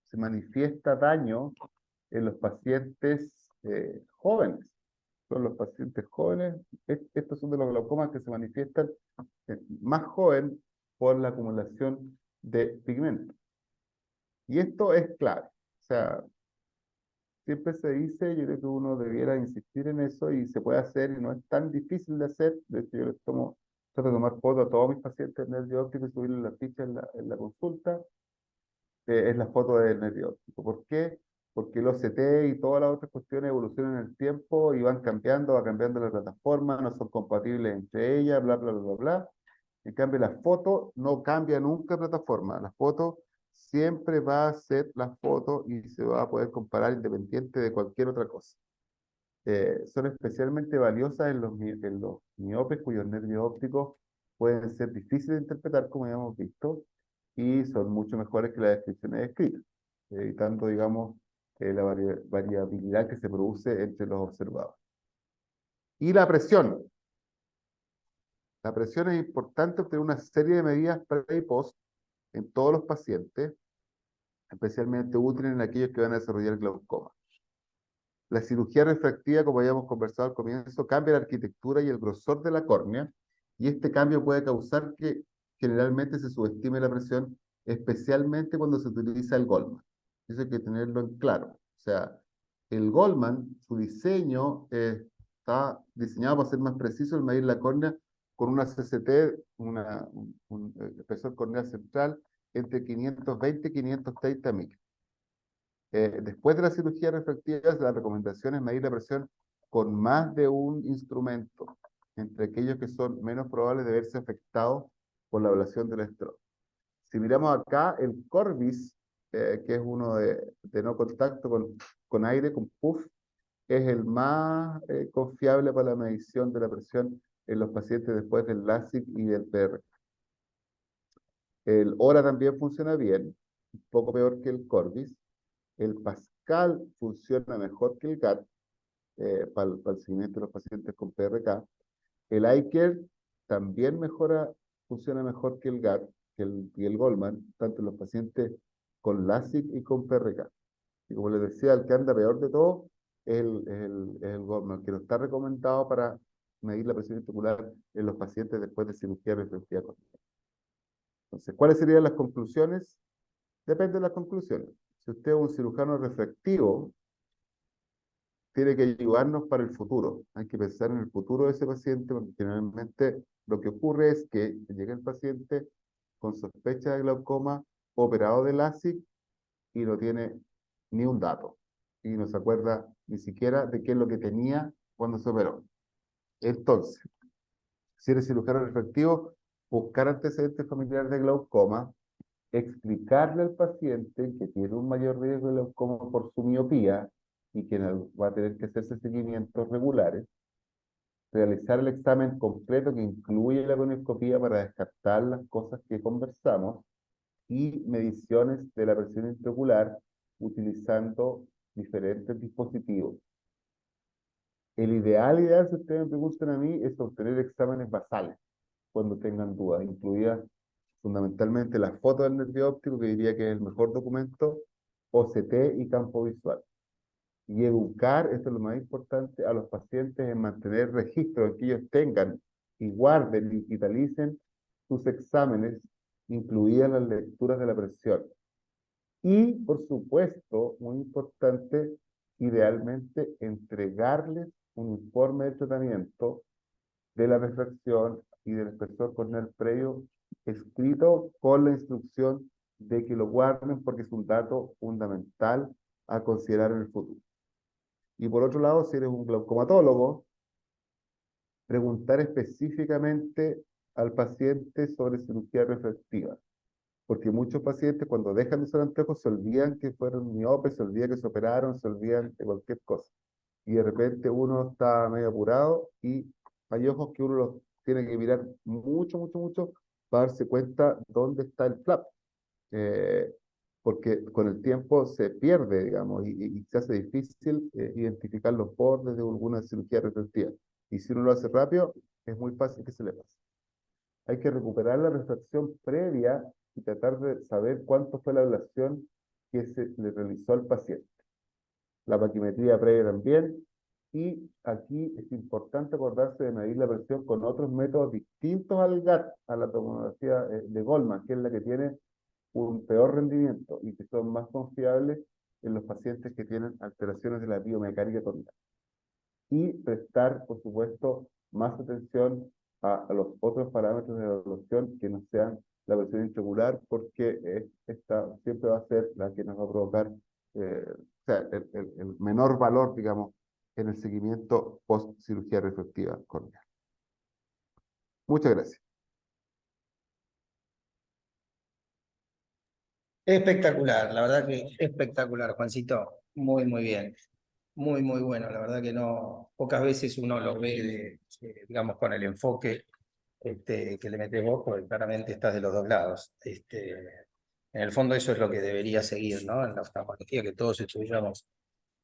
se manifiesta daño en los pacientes jóvenes. Son los pacientes jóvenes, estos son de los glaucomas que se manifiestan más joven por la acumulación de pigmento. Y esto es clave. O sea, siempre se dice, yo creo que uno debiera insistir en eso y se puede hacer y no es tan difícil de hacer. De hecho, yo trato de tomar fotos a todos mis pacientes de nervio óptico y subirles la ficha en la consulta. Es la foto del nervio óptico. ¿Por qué? Porque el OCT y todas las otras cuestiones evolucionan en el tiempo y van cambiando, va cambiando la plataforma, no son compatibles entre ellas, bla, bla, bla, bla, bla. En cambio, la foto no cambia nunca de plataforma. La foto siempre va a ser la foto y se va a poder comparar independiente de cualquier otra cosa. Son especialmente valiosas en los miopes cuyos nervios ópticos pueden ser difíciles de interpretar, como ya hemos visto, y son mucho mejores que las descripciones escritas, evitando, digamos, la variabilidad que se produce entre los observados. Y la presión. La presión es importante obtener una serie de medidas pre y post en todos los pacientes, especialmente útiles en aquellos que van a desarrollar glaucoma. La cirugía refractiva, como habíamos conversado al comienzo, cambia la arquitectura y el grosor de la córnea, y este cambio puede causar que generalmente se subestima la presión, especialmente cuando se utiliza el Goldman. Eso hay que tenerlo en claro. O sea, el Goldman, su diseño está diseñado para ser más preciso al medir la córnea con una CCT, un espesor corneal central entre 520 y 530 micras. Después de la cirugía refractiva, la recomendación es medir la presión con más de un instrumento, entre aquellos que son menos probables de verse afectados por la ablación del electrodo. Si miramos acá, el Corbis, que es uno de no contacto con aire, con puff, es el más confiable para la medición de la presión en los pacientes después del LASIK y del PR. El ORA también funciona bien, un poco peor que el Corbis. El Pascal funciona mejor que el GAT para el seguimiento de los pacientes con PRK. El iCare también funciona mejor que el GAT y el Goldman, tanto en los pacientes con LASIK y con PRK. Y como les decía, el que anda peor de todo es el Goldman, que no está recomendado para medir la presión ventricular en los pacientes después de cirugía refractiva corneal. Entonces, ¿cuáles serían las conclusiones? Depende de las conclusiones. Si usted es un cirujano refractivo, tiene que ayudarnos para el futuro. Hay que pensar en el futuro de ese paciente, porque generalmente lo que ocurre es que llega el paciente con sospecha de glaucoma, operado de LASIK y no tiene ni un dato. Y no se acuerda ni siquiera de qué es lo que tenía cuando se operó. Entonces, si eres cirujano refractivo, buscar antecedentes familiares de glaucoma, explicarle al paciente que tiene un mayor riesgo de glaucoma por su miopía y que va a tener que hacerse seguimientos regulares, realizar el examen completo que incluye la conioscopía para descartar las cosas que conversamos y mediciones de la presión intraocular utilizando diferentes dispositivos. El ideal, si ustedes me preguntan a mí, es obtener exámenes basales cuando tengan dudas, incluidas fundamentalmente la foto del nervio óptico, que diría que es el mejor documento, OCT y campo visual. Y educar, esto es lo más importante, a los pacientes en mantener registro, en que ellos tengan y guarden, digitalicen sus exámenes, incluidas las lecturas de la presión. Y, por supuesto, muy importante, idealmente entregarles un informe de tratamiento de la refracción y del espesor corneal previo, escrito con la instrucción de que lo guarden porque es un dato fundamental a considerar en el futuro. Y por otro lado, si eres un glaucomatólogo, preguntar específicamente al paciente sobre cirugía refractiva. Porque muchos pacientes cuando dejan de usar anteojos se olvidan que fueron miopes, se olvidan que se operaron, se olvidan de cualquier cosa. Y de repente uno está medio apurado y hay ojos que uno los tiene que mirar mucho, mucho, mucho para darse cuenta dónde está el flap. Eh, Porque con el tiempo se pierde, digamos, y se hace difícil identificar los bordes de alguna cirugía refractiva. Y si uno lo hace rápido, es muy fácil que se le pase. Hay que recuperar la refracción previa y tratar de saber cuánto fue la ablación que se le realizó al paciente. La paquimetría previa también. Y aquí es importante acordarse de medir la presión con otros métodos distintos al GAT, a la tomografía de Goldman, que es la que tiene un peor rendimiento y que son más confiables en los pacientes que tienen alteraciones de la biomecánica corneal. Y prestar, por supuesto, más atención a los otros parámetros de evaluación que no sean la presión intraocular, porque esta siempre va a ser la que nos va a provocar o sea, el menor valor, digamos, en el seguimiento post cirugía refractiva corneal. Muchas gracias. Espectacular, la verdad que espectacular, Juancito. Muy, muy bien. Muy, muy bueno. La verdad que no, pocas veces uno lo ve, digamos, con el enfoque que le metes vos, porque claramente estás de los dos lados. En el fondo eso es lo que debería seguir, ¿no? En la oftalmología, que todos estuviéramos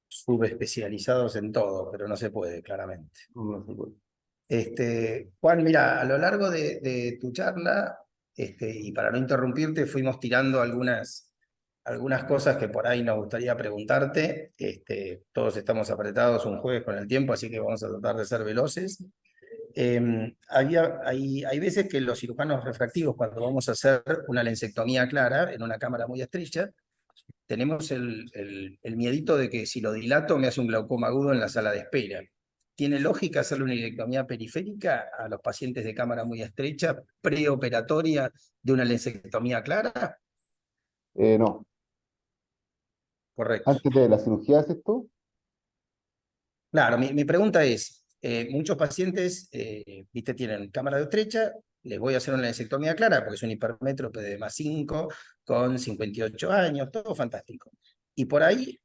subespecializados en todo, pero no se puede, claramente. No se puede. Juan, mira, a lo largo de tu charla, y para no interrumpirte, fuimos tirando algunas cosas que por ahí nos gustaría preguntarte. Todos estamos apretados un jueves con el tiempo, así que vamos a tratar de ser veloces. Hay veces que los cirujanos refractivos, cuando vamos a hacer una lensectomía clara en una cámara muy estrecha, tenemos el miedito de que si lo dilato me hace un glaucoma agudo en la sala de espera. ¿Tiene lógica hacerle una ilectomía periférica a los pacientes de cámara muy estrecha, preoperatoria de una lensectomía clara? No. Correcto. Antes de la cirugía, ¿haces tú? Claro, mi pregunta es, muchos pacientes, viste, tienen cámara de estrecha, les voy a hacer una lensectomía clara porque es un hipermétrope de +5 con 58 años, todo fantástico. Y por ahí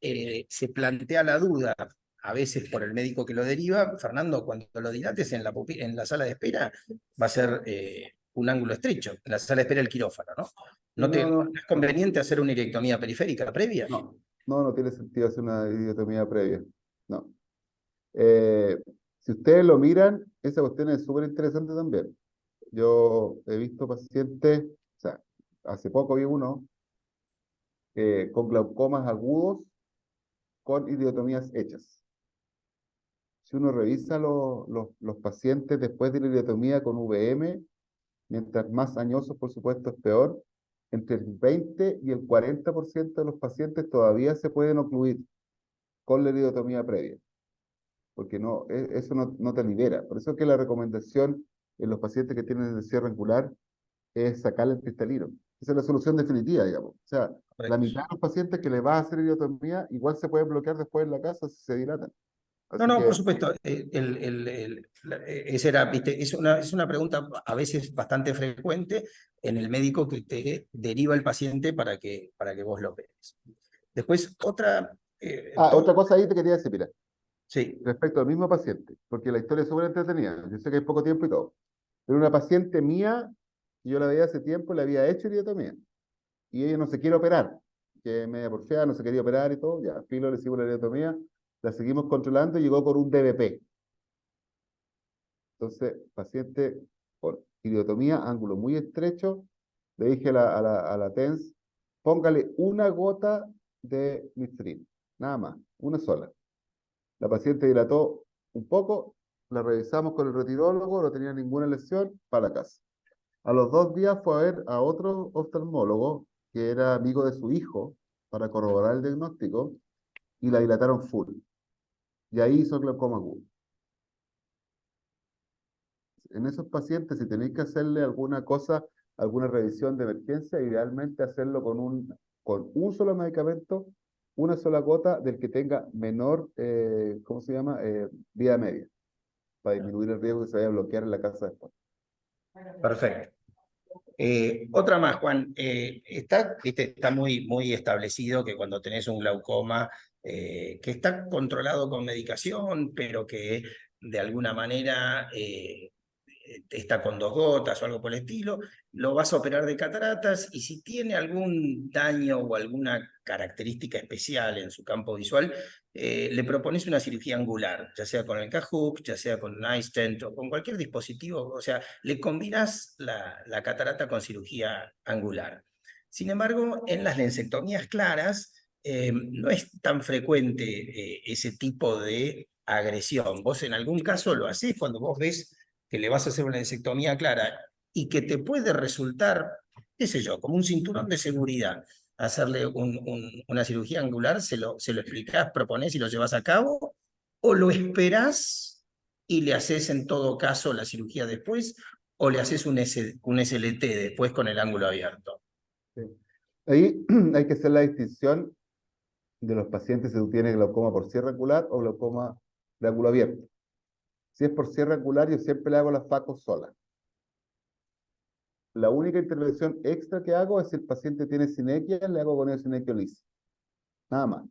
se plantea la duda, a veces por el médico que lo deriva, Fernando, cuando lo dilates en la sala de espera, va a ser un ángulo estrecho, en la sala de espera del quirófano, ¿no? No, ¿No no, es conveniente hacer una ilectomía periférica previa? no. No tiene sentido hacer una idiotomía previa. No. Eh, si ustedes lo miran, esa cuestión es súper interesante también. Yo he visto pacientes, o sea, hace poco vi uno con glaucomas agudos con idiotomías hechas. Si uno revisa los pacientes después de la idiotomía con VM, mientras más añosos, por supuesto, es peor, entre el 20 y el 40% de los pacientes todavía se pueden ocluir con la idiotomía previa, porque no, eso no te libera. Por eso es que la recomendación en los pacientes que tienen el cierre angular es sacarle el cristalino. Esa es la solución definitiva, digamos. O sea, la mitad de los pacientes que les va a hacer idiotomía igual se pueden bloquear después en la casa si se dilatan. No, Así no, por que, supuesto. Ese era, viste, es una pregunta a veces bastante frecuente en el médico que te deriva el paciente para que vos lo veas. Después, otra. otra cosa ahí te quería decir, mira, Sí, respecto al mismo paciente, porque la historia es súper entretenida. Yo sé que hay poco tiempo y todo. Pero una paciente mía, que yo la veía hace tiempo, le había hecho idiotomía. Y ella no se quiere operar, que es media porfiada, no se quería operar y todo. Ya, filo, le hicimos la idiotomía, la seguimos controlando y llegó con un DBP. Entonces, paciente con idiotomía, ángulo muy estrecho, le dije a la TENS, póngale una gota de Mistrin, nada más, una sola. La paciente dilató un poco, la revisamos con el retirólogo, no tenía ninguna lesión, para la casa. A los 2 días fue a ver a otro oftalmólogo que era amigo de su hijo para corroborar el diagnóstico y la dilataron full. Y ahí hizo glaucoma agudo. En esos pacientes, si tenéis que hacerle alguna cosa, alguna revisión de emergencia, idealmente hacerlo con un solo medicamento, una sola gota del que tenga menor, ¿cómo se llama? Vía media, para disminuir el riesgo que se vaya a bloquear en la casa después. perfecto. Otra más, Juan. Viste, está muy establecido que cuando tenés un glaucoma que está controlado con medicación, pero que de alguna manera está con 2 gotas o algo por el estilo, lo vas a operar de cataratas y si tiene algún daño o alguna característica especial en su campo visual, le propones una cirugía angular, ya sea con el CAHUC, ya sea con un iStent o con cualquier dispositivo, o sea, le combinas la catarata con cirugía angular. Sin embargo, en las lensectomías claras, no es tan frecuente ese tipo de agresión. Vos en algún caso lo hacés cuando vos ves que le vas a hacer una disectomía clara y que te puede resultar, qué sé yo, como un cinturón de seguridad, hacerle una cirugía angular, se lo explicás, proponés y lo llevas a cabo, o lo esperás y le haces en todo caso la cirugía después, o le haces un SLT después con el ángulo abierto. Sí. Ahí hay que hacer la distinción de los pacientes si tú tienes glaucoma por cierre angular o glaucoma de ángulo abierto. Si es por cierre angular, yo siempre le hago la FACO sola. La única intervención extra que hago es si el paciente tiene sinequia, le hago con el sinequio liso. Nada más.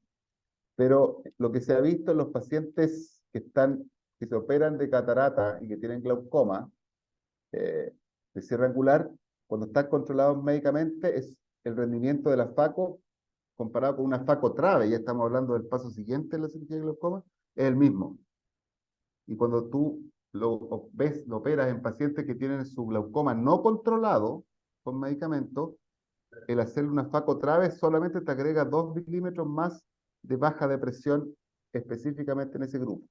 Pero lo que se ha visto en los pacientes que se operan de catarata y que tienen glaucoma de cierre angular, cuando están controlados médicamente, es el rendimiento de la FACO comparado con una FACO trave, ya estamos hablando del paso siguiente en la cirugía de glaucoma, es el mismo. Y cuando tú lo operas en pacientes que tienen su glaucoma no controlado con medicamentos, el hacerle una FACO trave solamente te agrega 2 milímetros más de baja de presión específicamente en ese grupo.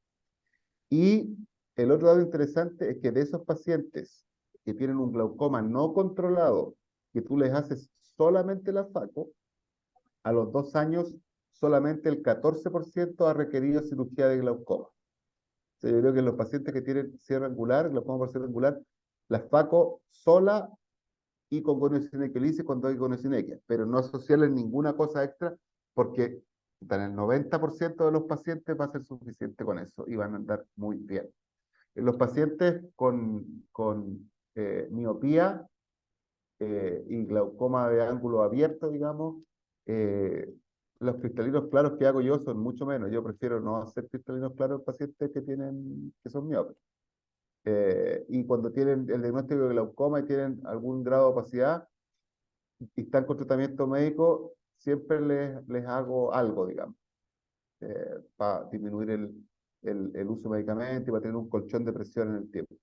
Y el otro dato interesante es que de esos pacientes que tienen un glaucoma no controlado, que tú les haces solamente la FACO, a los 2 años solamente el 14% ha requerido cirugía de glaucoma. O sea, yo creo que los pacientes que tienen cierre angular, glaucoma por cierre angular, la FACO sola y con goniocinecolisis cuando hay goniocinecia, pero no asociarle ninguna cosa extra porque en el 90% de los pacientes va a ser suficiente con eso y van a andar muy bien. En los pacientes con miopía y glaucoma de ángulo abierto, digamos, eh, los cristalinos claros que hago yo son mucho menos. Yo prefiero no hacer cristalinos claros en pacientes que son miopes. Y cuando tienen el diagnóstico de glaucoma y tienen algún grado de opacidad y están con tratamiento médico, siempre les hago algo, digamos, para disminuir el uso de medicamentos y para tener un colchón de presión en el tiempo.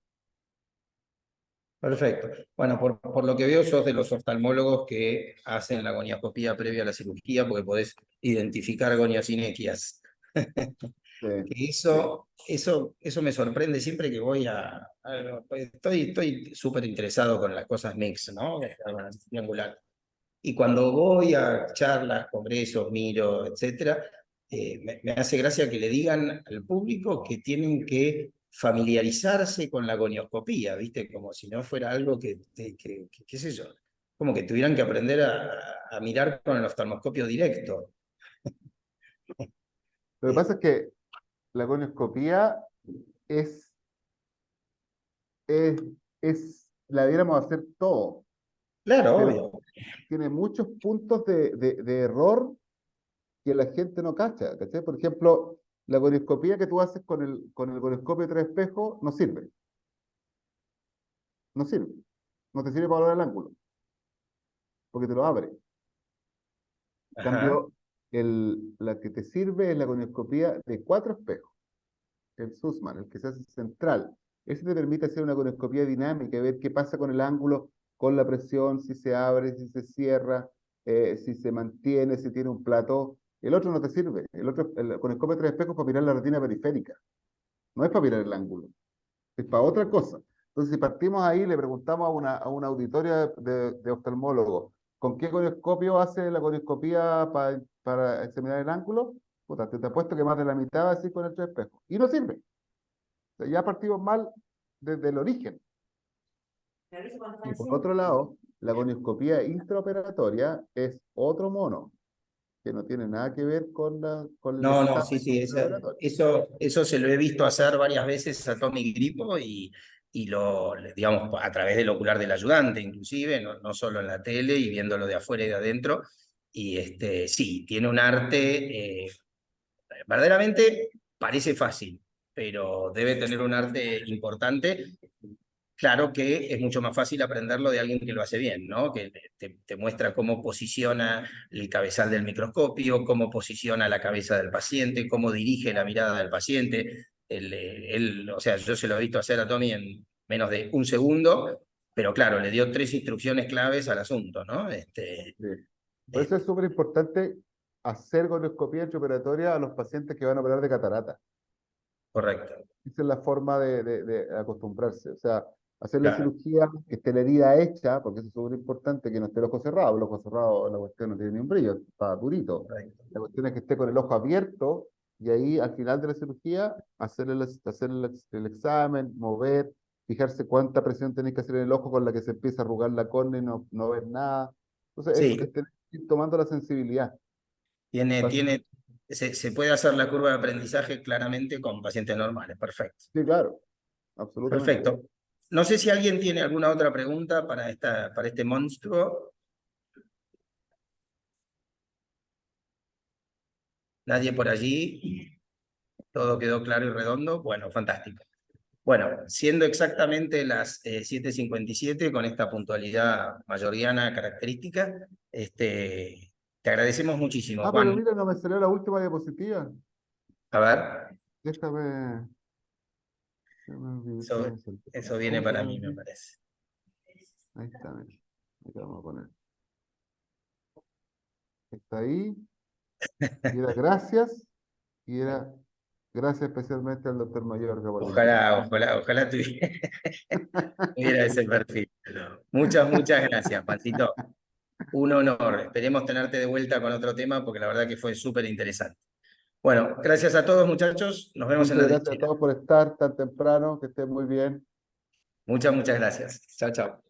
Perfecto. Bueno, por lo que veo, sos de los oftalmólogos que hacen la gonioscopía previa a la cirugía porque podés identificar goniosinequias. Sí, Que sí. eso me sorprende siempre que voy estoy súper interesado con las cosas mix, ¿no? La triangular. Y cuando voy a charlas, congresos, miro, etcétera, me hace gracia que le digan al público que tienen que familiarizarse con la gonioscopía, ¿viste? Como si no fuera algo qué sé yo, como que tuvieran que aprender a mirar con el oftalmoscopio directo. Lo que Eh, pasa es que la colonoscopía es, es, la debiéramos hacer todo, claro, pero obvio. tiene muchos puntos de error que la gente no cacha, ¿cachai? Por ejemplo, la colonoscopía que tú haces con el colonoscopio de tres espejos no sirve, no sirve, no te sirve para valorar el ángulo, porque te lo abre. En Ajá. cambio, la que te sirve es la colonoscopía de cuatro espejos, el Sussman, el que se hace central. Ese te permite hacer una colonoscopia dinámica y ver qué pasa con el ángulo, con la presión, si se abre, si se cierra, si se mantiene, si tiene un plató. El otro no te sirve. El colonoscopio de tres espejos es para mirar la retina periférica, no es para mirar el ángulo, es para otra cosa. Entonces, si partimos ahí, le preguntamos a una auditoria de oftalmólogos, ¿con qué colonoscopio hace la colonoscopia para examinar el ángulo? Puta, te apuesto que más de la mitad así con el tres espejos. Y no sirve. O sea, ya partimos mal desde el origen. Y por otro lado, la gonioscopía intraoperatoria es otro mono, que no tiene nada que ver con el No, no, sí, examen sí, intraoperatorio. eso se lo he visto hacer varias veces a Tommy Gripo y digamos, a través del ocular del ayudante, inclusive, no solo en la tele y viéndolo de afuera y de adentro. Y sí, tiene un arte, verdaderamente parece fácil, pero debe tener un arte importante. Claro que es mucho más fácil aprenderlo de alguien que lo hace bien, ¿no? Que te muestra cómo posiciona el cabezal del microscopio, cómo posiciona la cabeza del paciente, cómo dirige la mirada del paciente. O sea, yo se lo he visto hacer a Tommy en menos de un segundo, pero claro, le dio 3 instrucciones claves al asunto, ¿no? Sí. Por eso es súper importante hacer gonioscopía intraoperatoria a los pacientes que van a operar de catarata. Correcto. Esa es la forma de acostumbrarse. O sea, hacer la Claro. cirugía, que esté la herida hecha, porque eso es súper importante, que no esté el ojo cerrado. El ojo cerrado, la cuestión no tiene ni un brillo, está durito. Correcto. La cuestión es que esté con el ojo abierto y ahí al final de la cirugía hacer el examen, mover, fijarse cuánta presión tenéis que hacer en el ojo con la que se empieza a arrugar la córnea y no ver nada. Entonces, Sí, es tener que ir tomando la sensibilidad. tiene, Fácil. tiene, se puede hacer la curva de aprendizaje claramente con pacientes normales. Perfecto. Sí, claro, absolutamente. Perfecto. No sé si alguien tiene alguna otra pregunta para este monstruo. Nadie por allí. Todo quedó claro y redondo. Bueno, fantástico. Bueno, siendo exactamente las 7:57 con esta puntualidad mayoriana característica, te agradecemos muchísimo, Ah, pero Juan. mira, no me salió la última diapositiva. A ver, Déjame. Se me olvidó, se eso, me saltó. eso viene ¿Cómo se para llama mí, me aquí? parece. Ahí está, mira. Ahí te vamos a poner. Está ahí. Y era gracias. Y era Gracias especialmente al doctor Mayorga por la Ojalá, invitación. ojalá, ojalá tuviera ese perfil. Muchas, muchas gracias, Juancito. Un honor. Esperemos tenerte de vuelta con otro tema porque la verdad que fue súper interesante. Bueno, gracias a todos, muchachos. Nos vemos en Muchas la gracias a trinchera. todos por estar tan temprano, que estén muy bien. Muchas, muchas gracias. Chao, chao.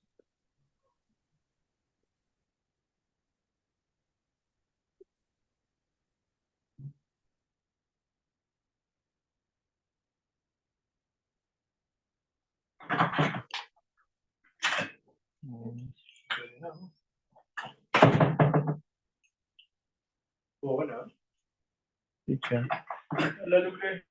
Estuvo bueno, ¿eh? Sí, che.